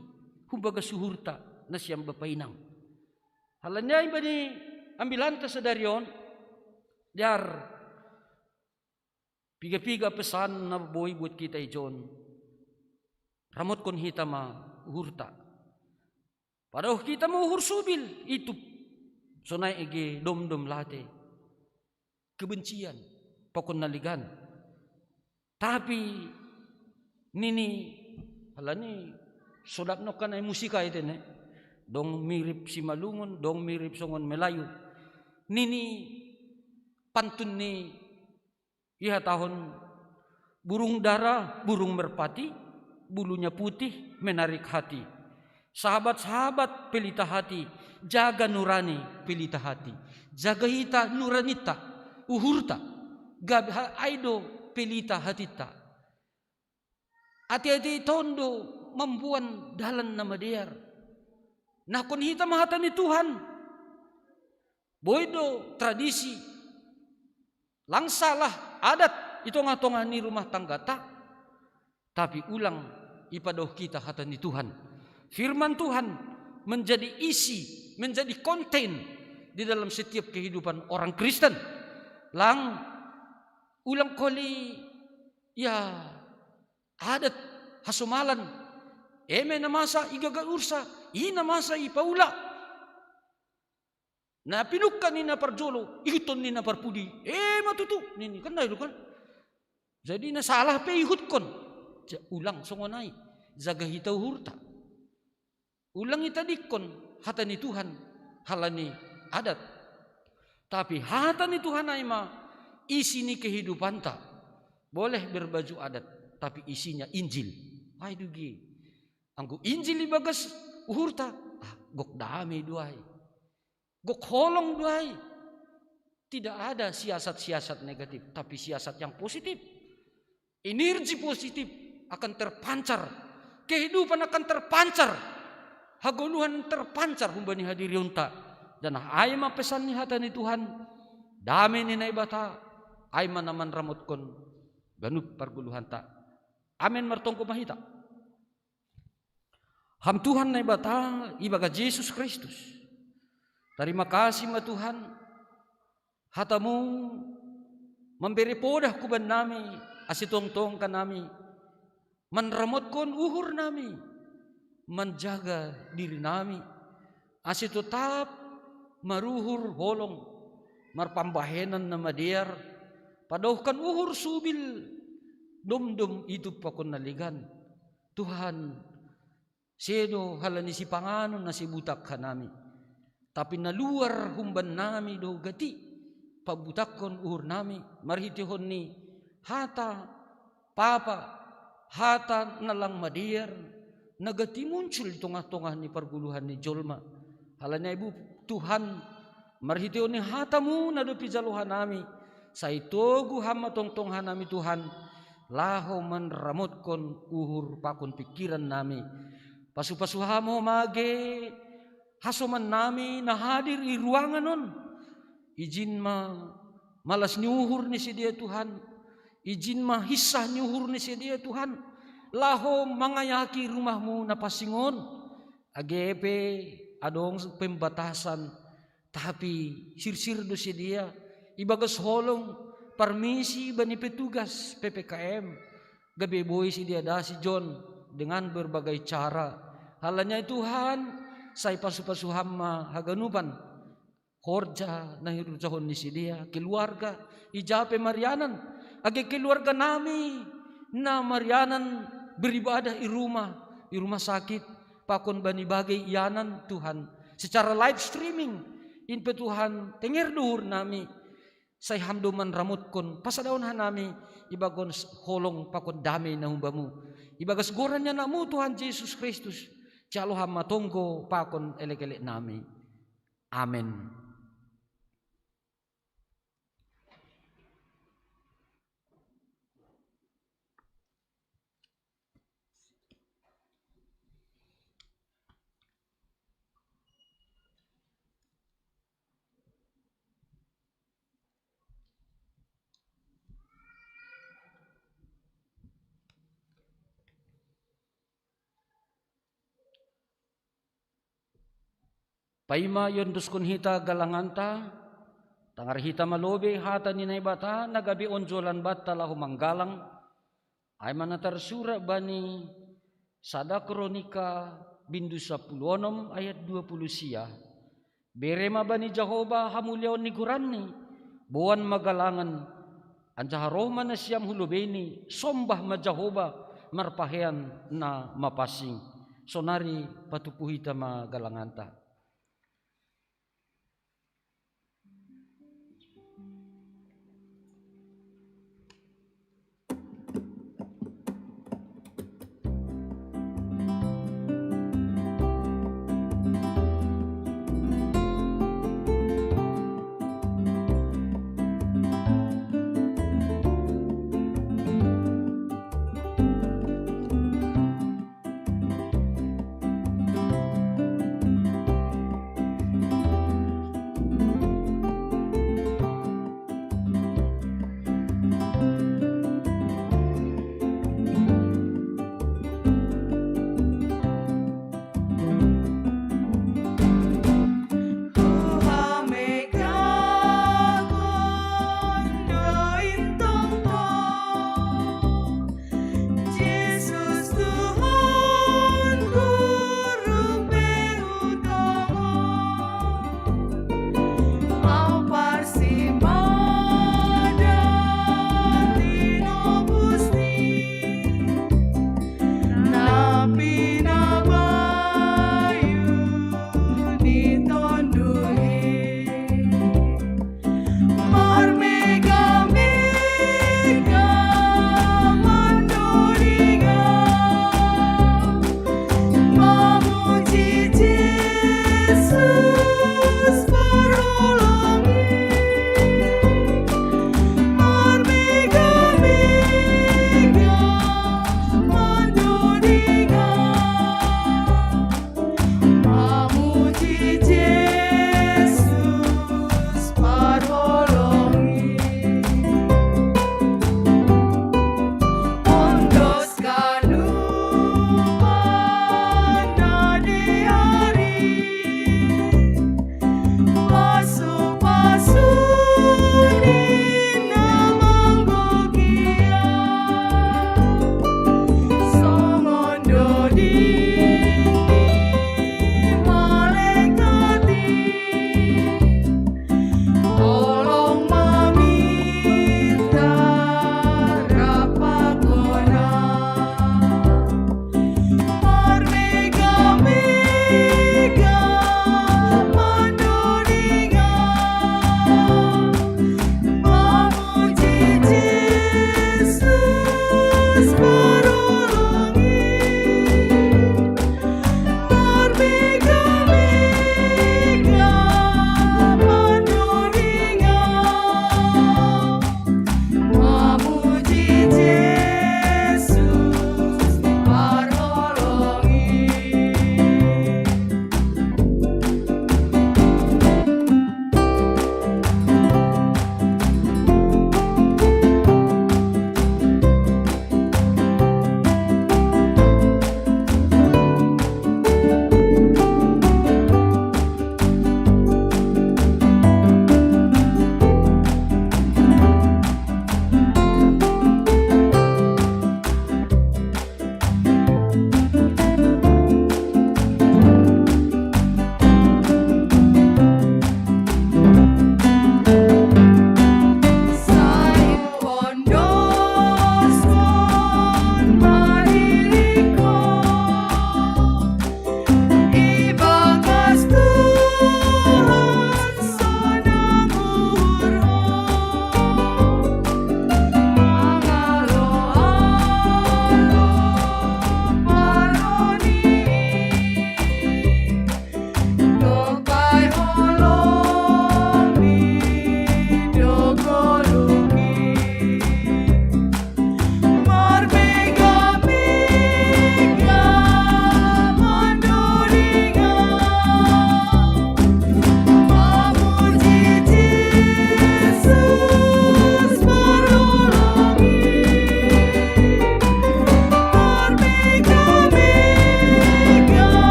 kumbaga suhurta na siyang bapainang. Halanya ibani ambilan ta sa darion, dar piga-piga pesan na boy buat kita ijon. Ramot kon hita ma uhurta. Padahal kita mau uhur subil itu sonay ege dom-dom late. Kebencian, pokon naligan. Tapi nini halani sodak no kanay musika ite ne. Dong mirip si Malungon, dong mirip songon Melayu. Nini pantun ni iha tahun burung dara, burung merpati, bulunya putih menarik hati. Sahabat-sahabat pelita hati, jaga nurani pelita hati. Jaga hita nuranita, uhurta, gab aido pelita hatita. Hati-hati tondo membuan dalan nama diar. Nah kun hita mahatani Tuhan. Boido tradisi. Langsalah adat itu ngatongani rumah tangga tak. Tapi ulang ipadoh kita hatani Tuhan. Firman Tuhan menjadi isi, menjadi konten di dalam setiap kehidupan orang Kristen. Ulang kali ya adat hasumalan. Eme na masa igaga ursa, ina masa ipaula. Na pinukkan ni na parjolo, ihuton ni na parpudi. Matutu nini kan dahil kan. Jadi na salah pe ihutkon. Ulang songonai, jaga hita hurta. Ulang itadikon hatani Tuhan halani adat. Tapi hatani Tuhan aima isi ni kehidupan ta. Boleh berbaju adat tapi isinya Injil. Ay dugi. Anggo Injil ibagas uhurta. Gok dami duai. Gok holong duai. Tidak ada siasat-siasat negatif, tapi siasat yang positif. Energi positif akan terpancar. Kehidupan akan terpancar. Hagoluhan terpancar humbani hadiri unta. Dan aima pesan ni hatani Tuhan. Dami ni naibata. Aima naman ramotkon. Ganut parguluhan ta. Amin martongko mahita. Ham Tuhan naibata ibaga Yesus Kristus. Terima kasih ma Tuhan. Hatamu memberi podah kuban nami. Asitong-tong ka nami. Menramotkon uhur nami. Menjaga diri nami. Asi tetap maruhur holong. Marpambahenan na madiar. Padauhkan uhur subil. Dum-dum itu pakon naligan. Tuhan. Sedo halani si pangano na si butak kanami. Tapi naluar humban nami do gati. Pabutakon uhur nami. Marhitihon ni. Hata. Papa. Hata nalang madiar. Nagati muncul tengah-tengah ni perguluhan ni jolma. Halanya ibu Tuhan marhiteo ni hatamu nado pijaluhan nami. Saitogu hama tong-tong hanami Tuhan. Laho manramotkon uhur pakon pikiran nami. Pasu-pasuhamo mage hasoman nami na hadir di ruangan non. Izin malas nyuhur ni si dia Tuhan. Izin hisah nyuhur ni si dia Tuhan. Laho mangayaki rumahmu na pasingon. Agepe adong pembatasan. Tapi sir-sir do si dia. Ibagas holong permisi bani petugas PPKM. Gabi boy si dia da si John. Dengan berbagai cara. Halanya Tuhan. Say pasu-pasu hama haganuban. Horja na hirujahon ni si dia. Keluarga. Ijape Marianan. Age keluarga nami. Na Marianan. Beribadah di rumah sakit, pakon bani bagai ianan Tuhan. Secara live streaming, inpe Tuhan, tenger duhur nami. Say hamdoman ramutkon, pasadaon hanami, ibagon holong pakon damai na humbamu. Ibagas gorannya namu Tuhan Yesus Kristus. Calo hama tonggo pakon elek-elek nami. Amin. Paima yon duskun hita galanganta, tangar hita malobe hata ni naibata, nagabi onjolan bata lahu manggalang, ay manatersura bani sada kronika bindu 10 ayat 20 sia. Berema bani Jehovah hamulyaon ni guranni, buan magalangan, anjaha rohma na siyam hulubeni, sombah ma Jehovah marpahean na mapasing. Sonari patupuhita magalanganta.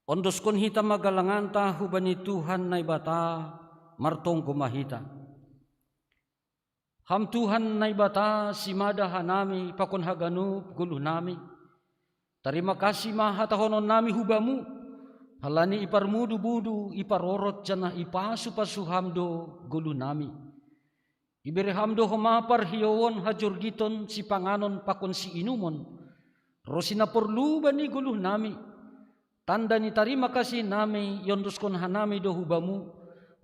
Ondos kon hita magalanganta hubani Tuhan na ibata martong kumahita. Ham Tuhan na ibata simada hanami pakon haganup guluh nami. Terima kasih mahatahonon nami hubamu. Halani iparmudu-budu iparorot janah ipasu pasuhamdo guluh nami. Ibere hamdo homapar hiyawon hajur giton si panganon pakon si inumon. Rosina perlu bani guluh nami. Tanda ni terima kasih nami yondos kon hanami do hubamu.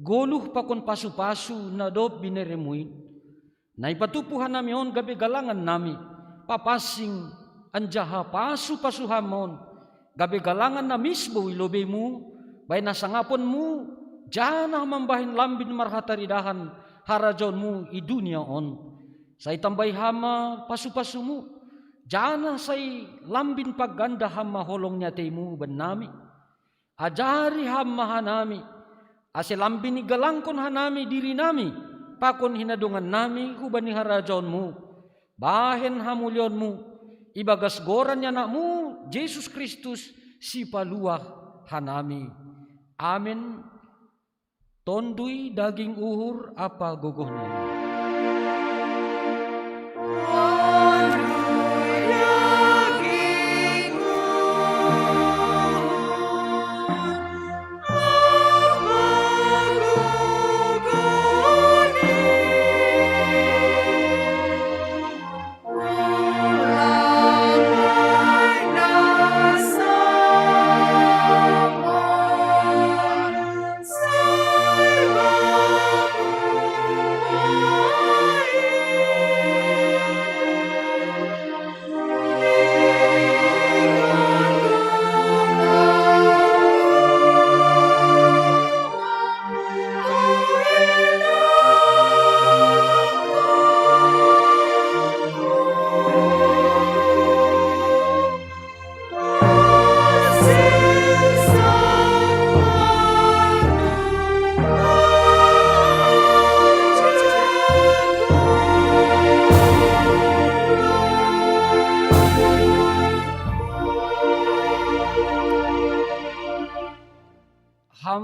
Goluh pakon pasu-pasu na do bineremuin. Na ipatupuhan nami on gabi galangan nami. Papasing anjaha pasu-pasu hamon. Gabi galangan na misbo ilobemu. Bay nasangaponmu. Jana mambahin lambin marhataridahan. Harajonmu i dunia on. Say tambay hama pasu-pasumu. Jana say lambin pagganda hama holong nyatemu benami. Ajari hama hanami. Ase lambin igalangkon hanami diri nami. Pakon hinadungan nami hubani harajonmu. Bahen hamulyonmu. Ibagas goran yanakmu. Yesus Kristus si paluah hanami. Amin. Tondui daging uhur apa gogohnya.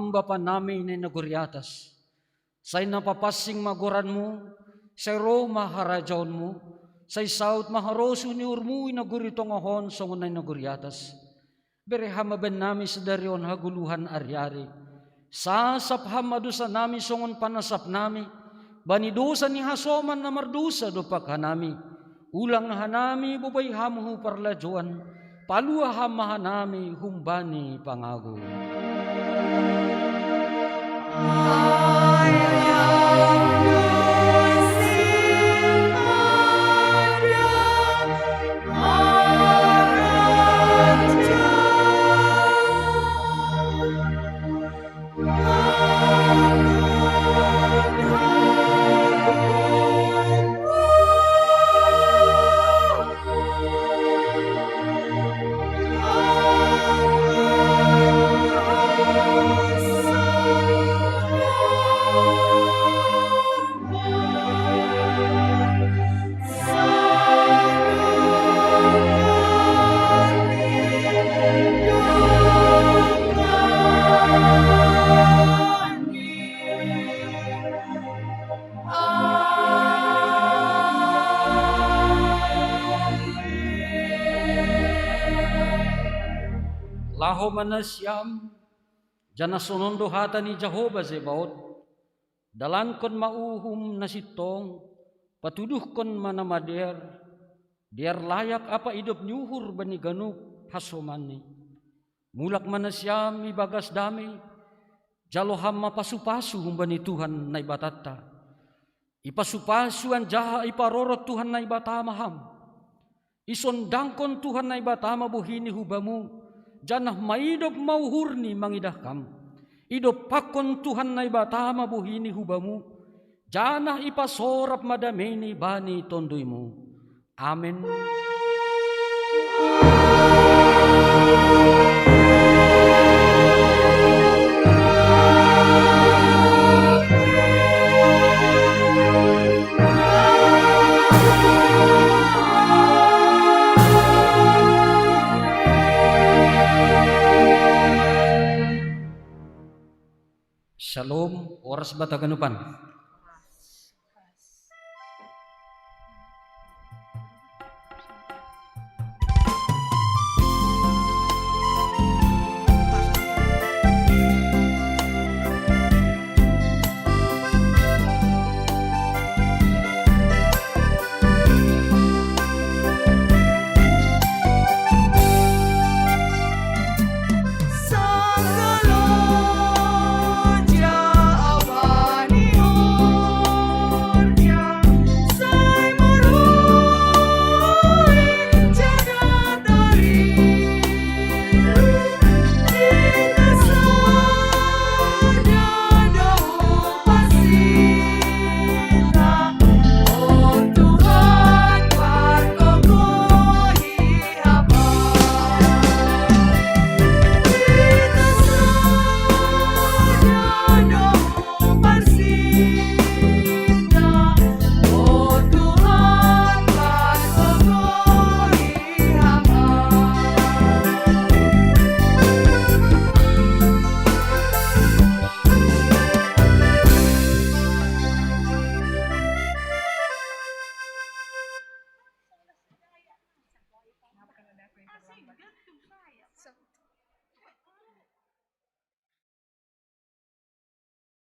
Bapa nami ni naguriatas. Say napapasing magoranmu, say ro maharajaonmu, say saut maharosu ni urmu inaguritong ahon songunay naguriatas. Berehama ben nami sedarion haguluhan aryari. Sasap hamadusa nami songon panasap nami, bani dosa ni hasoman na mardusa dopak hanami. Ulang hanami bubay hamuhu parlajuan, palua hamahanami humbani pangago. Laho manasyam, jana sonondo hata ni Jehovah Zebaot, dalan kon mauhum nasitong, patuduh kon manamader, diar layak apa hidup nyuhur bani ganuk hasomani. Mulak manasyam ibagas dami, jaloham mapasu-pasu bani Tuhan na ibatata. Ipasupasu an jaha iparorot Tuhan na ibatamaham. Isondangkon Tuhan na ibatama buhini hubamu, janah maidop mauhurni mangidahkam. Idop pakon Tuhan na ibatama buhini hubamu. Janah ipasorap madameni bani tonduymu. Amin. Shalom, oras bataganupan.